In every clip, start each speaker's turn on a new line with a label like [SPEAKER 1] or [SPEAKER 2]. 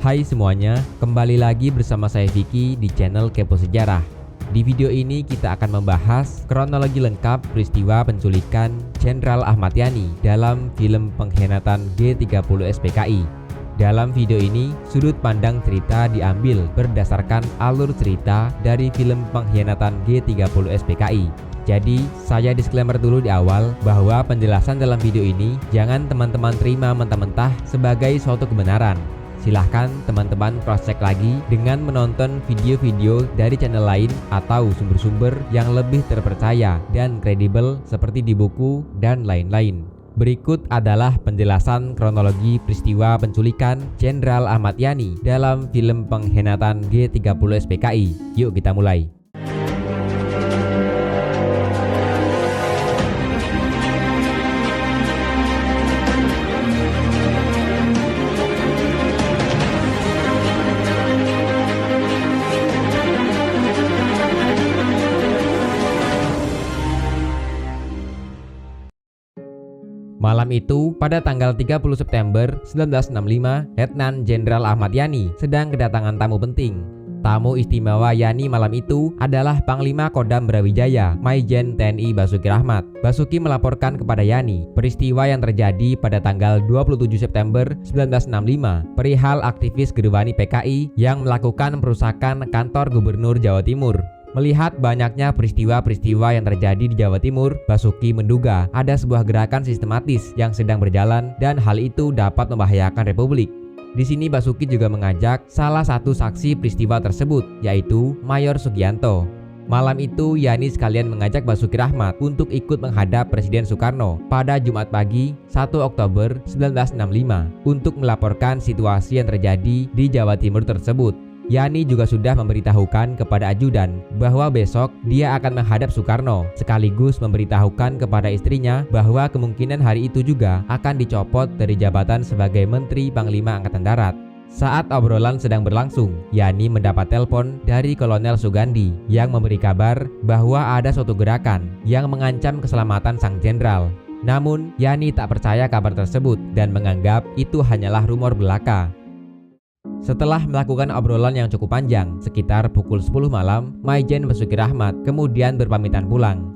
[SPEAKER 1] Hai semuanya, kembali lagi bersama saya Vicky di channel Kepo Sejarah. Di video ini kita akan membahas kronologi lengkap peristiwa penculikan Jenderal Ahmad Yani dalam film pengkhianatan G30 SPKI. Dalam video ini, sudut pandang cerita diambil berdasarkan alur cerita dari film pengkhianatan G30 SPKI. Jadi, saya disclaimer dulu di awal bahwa penjelasan dalam video ini jangan teman-teman terima mentah-mentah sebagai suatu kebenaran. Silahkan teman-teman cross-check lagi dengan menonton video-video dari channel lain atau sumber-sumber yang lebih terpercaya dan kredibel seperti di buku dan lain-lain. Berikut adalah penjelasan kronologi peristiwa penculikan Jenderal Ahmad Yani dalam film pengkhianatan G30 SPKI. Yuk kita mulai. Malam itu, pada tanggal 30 September 1965, Letnan Jenderal Ahmad Yani sedang kedatangan tamu penting. Tamu istimewa Yani malam itu adalah Panglima Kodam Brawijaya, Maijen TNI Basuki Rahmat. Basuki melaporkan kepada Yani peristiwa yang terjadi pada tanggal 27 September 1965 perihal aktivis Gerwani PKI yang melakukan perusakan kantor Gubernur Jawa Timur. Melihat banyaknya peristiwa-peristiwa yang terjadi di Jawa Timur, Basuki menduga ada sebuah gerakan sistematis yang sedang berjalan dan hal itu dapat membahayakan Republik. Di sini Basuki juga mengajak salah satu saksi peristiwa tersebut, yaitu Mayor Sugianto. Malam itu Yani sekalian mengajak Basuki Rahmat untuk ikut menghadap Presiden Soekarno pada Jumat pagi 1 Oktober 1965 untuk melaporkan situasi yang terjadi di Jawa Timur tersebut. Yani juga sudah memberitahukan kepada ajudan bahwa besok dia akan menghadap Soekarno, sekaligus memberitahukan kepada istrinya bahwa kemungkinan hari itu juga akan dicopot dari jabatan sebagai Menteri Panglima Angkatan Darat. Saat obrolan sedang berlangsung, Yani mendapat telepon dari Kolonel Sugandi yang memberi kabar bahwa ada suatu gerakan yang mengancam keselamatan sang jenderal. Namun, Yani tak percaya kabar tersebut dan menganggap itu hanyalah rumor belaka. Setelah melakukan obrolan yang cukup panjang, sekitar pukul 10 malam, Maijen Basuki Rahmat kemudian berpamitan pulang.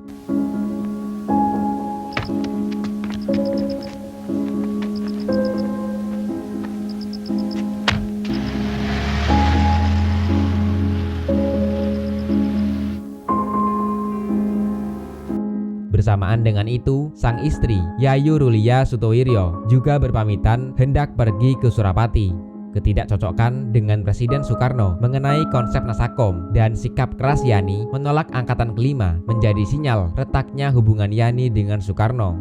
[SPEAKER 1] Bersamaan dengan itu, sang istri, Yayu Rulia Sutowiryo, juga berpamitan hendak pergi ke Surapati. Ketidakcocokan dengan Presiden Soekarno mengenai konsep Nasakom dan sikap keras Yani menolak angkatan kelima menjadi sinyal retaknya hubungan Yani dengan Soekarno.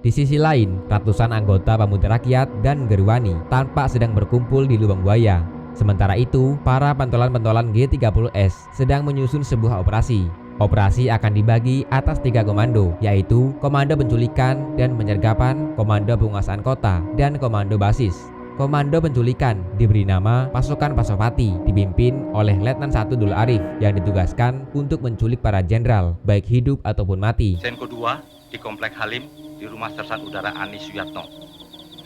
[SPEAKER 1] Di sisi lain, ratusan anggota Pemuda Rakyat dan Gerwani tampak sedang berkumpul di Lubang Buaya. Sementara itu, para pentolan-pentolan G30S sedang menyusun sebuah operasi. Operasi akan dibagi atas 3 komando, yaitu Komando Penculikan dan Penyergapan, Komando Penguasaan Kota, dan Komando Basis. Komando Penculikan diberi nama Pasukan Pasopati, dipimpin oleh Letnan 1 Dul Arif yang ditugaskan untuk menculik para jenderal, baik hidup ataupun mati.
[SPEAKER 2] Senko 2 di Komplek Halim di Rumah Sersan Udara Ani Suyatno.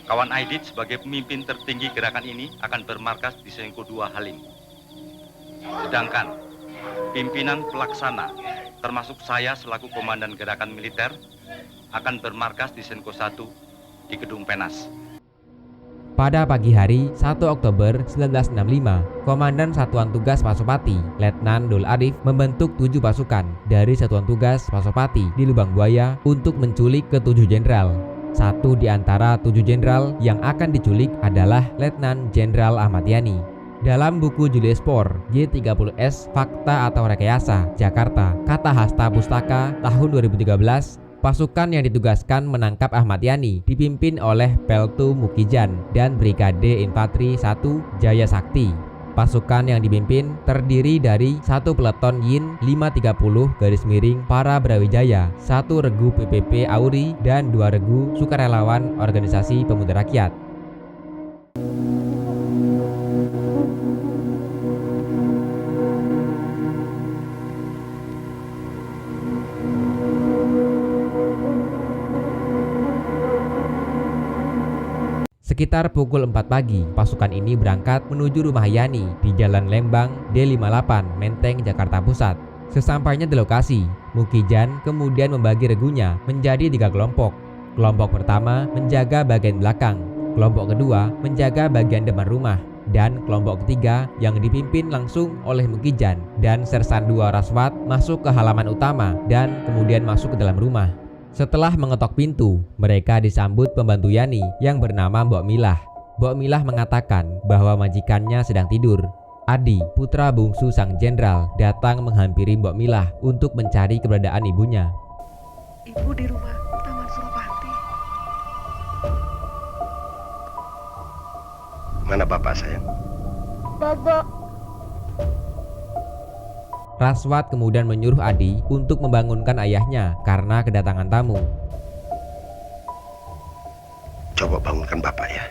[SPEAKER 2] Kawan Aidit sebagai pemimpin tertinggi gerakan ini akan bermarkas di Senko 2 Halim. Sedangkan pimpinan pelaksana, termasuk saya selaku komandan gerakan militer, akan bermarkas di Senko 1 di Gedung Penas.
[SPEAKER 1] Pada pagi hari 1 Oktober 1965, Komandan Satuan Tugas Pasopati, Letnan Dul Arif, membentuk 7 pasukan dari Satuan Tugas Pasopati di Lubang Buaya untuk menculik ke-7 jenderal. Satu di antara 7 jenderal yang akan diculik adalah Letnan Jenderal Ahmad Yani. Dalam buku Julius Poor, G30S Fakta atau Rekayasa, Jakarta, Kata Hasta Pustaka, tahun 2013, pasukan yang ditugaskan menangkap Ahmad Yani dipimpin oleh Peltu Mukijan dan Brigade Infanteri 1 Jaya Sakti. Pasukan yang dipimpin terdiri dari 1 peleton Yin 530 Para Brawijaya, 1 regu PPP Auri, dan 2 regu sukarelawan Organisasi Pemuda Rakyat. Sekitar pukul 4 pagi, pasukan ini berangkat menuju rumah Yani di Jalan Lembang D58, Menteng, Jakarta Pusat. Sesampainya di lokasi, Mukijan kemudian membagi regunya menjadi 3 kelompok. Kelompok pertama menjaga bagian belakang, kelompok kedua menjaga bagian depan rumah, dan kelompok ketiga yang dipimpin langsung oleh Mukijan dan Sersan 2 Raswat masuk ke halaman utama dan kemudian masuk ke dalam rumah. Setelah mengetok pintu, mereka disambut pembantu Yani yang bernama Mbok Milah. Mbok Milah mengatakan bahwa majikannya sedang tidur. Adi, putra bungsu sang jenderal, datang menghampiri Mbok Milah untuk mencari keberadaan ibunya.
[SPEAKER 3] Ibu di rumah Taman Suropati.
[SPEAKER 4] Mana bapak sayang?
[SPEAKER 3] Bobo.
[SPEAKER 1] Raswat kemudian menyuruh Adi untuk membangunkan ayahnya karena kedatangan tamu.
[SPEAKER 4] Coba bangunkan bapak ya.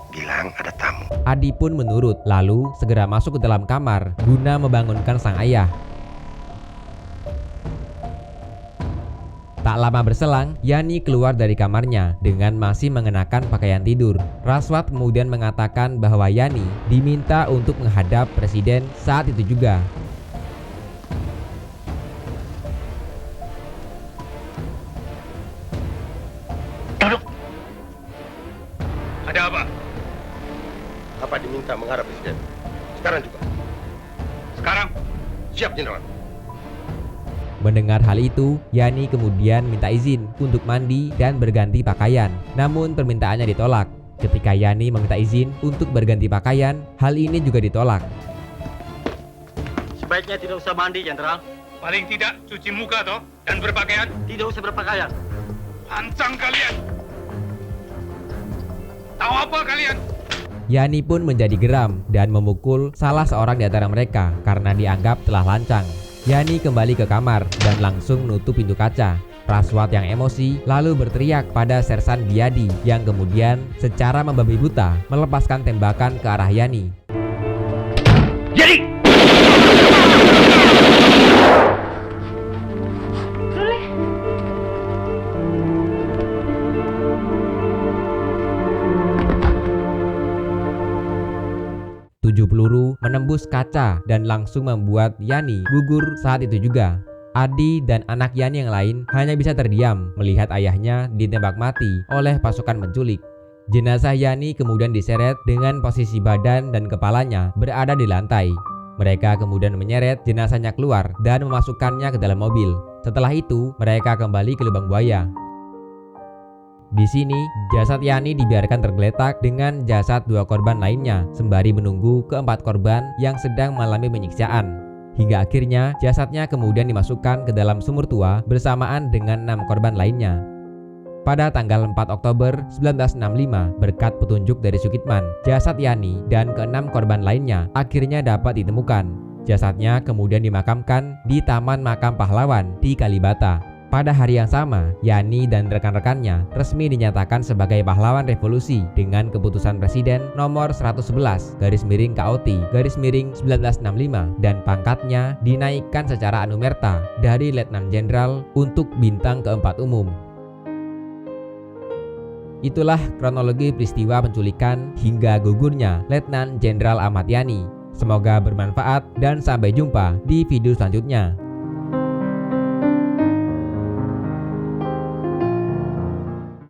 [SPEAKER 4] Bilang ada tamu.
[SPEAKER 1] Adi pun menurut, lalu segera masuk ke dalam kamar guna membangunkan sang ayah. Tak lama berselang, Yani keluar dari kamarnya dengan masih mengenakan pakaian tidur. Raswat kemudian mengatakan bahwa Yani diminta untuk menghadap presiden saat itu juga.
[SPEAKER 4] Duduk.
[SPEAKER 2] Ada apa?
[SPEAKER 4] Apa diminta menghadap presiden? Sekarang juga.
[SPEAKER 2] Sekarang?
[SPEAKER 4] Siap, Jenderal.
[SPEAKER 1] Mendengar hal itu, Yani kemudian minta izin untuk mandi dan berganti pakaian. Namun permintaannya ditolak. Ketika Yani meminta izin untuk berganti pakaian, hal ini juga ditolak.
[SPEAKER 5] Sebaiknya tidak usah mandi, Jenderal.
[SPEAKER 2] Paling tidak cuci muka toh dan berpakaian.
[SPEAKER 5] Tidak usah berpakaian.
[SPEAKER 2] Lancang kalian. Tahu apa kalian?
[SPEAKER 1] Yani pun menjadi geram dan memukul salah seorang di antara mereka karena dianggap telah lancang. Yani kembali ke kamar dan langsung menutup pintu kaca. Raswat yang emosi lalu berteriak pada Sersan Biadi yang kemudian secara membabi buta melepaskan tembakan ke arah Yani.
[SPEAKER 4] Jadi!
[SPEAKER 1] Tujuh peluru menembus kaca dan langsung membuat Yani gugur saat itu juga. Adi dan anak Yani yang lain hanya bisa terdiam melihat ayahnya ditembak mati oleh pasukan penculik. Jenazah Yani kemudian diseret dengan posisi badan dan kepalanya berada di lantai. Mereka kemudian menyeret jenazahnya keluar dan memasukkannya ke dalam mobil. Setelah itu, mereka kembali ke lubang buaya. Di sini, jasad Yani dibiarkan tergeletak dengan jasad 2 korban lainnya sembari menunggu keempat korban yang sedang mengalami penyiksaan. Hingga akhirnya jasadnya kemudian dimasukkan ke dalam sumur tua bersamaan dengan 6 korban lainnya. Pada tanggal 4 Oktober 1965, berkat petunjuk dari Sukitman, jasad Yani dan ke-6 korban lainnya akhirnya dapat ditemukan. Jasadnya kemudian dimakamkan di Taman Makam Pahlawan di Kalibata. Pada hari yang sama, Yani dan rekan-rekannya resmi dinyatakan sebagai pahlawan revolusi dengan keputusan Presiden nomor 111/KOT/1965 dan pangkatnya dinaikkan secara anumerta dari Letnan Jenderal untuk bintang keempat umum. Itulah kronologi peristiwa penculikan hingga gugurnya Letnan Jenderal Ahmad Yani. Semoga bermanfaat dan sampai jumpa di video selanjutnya.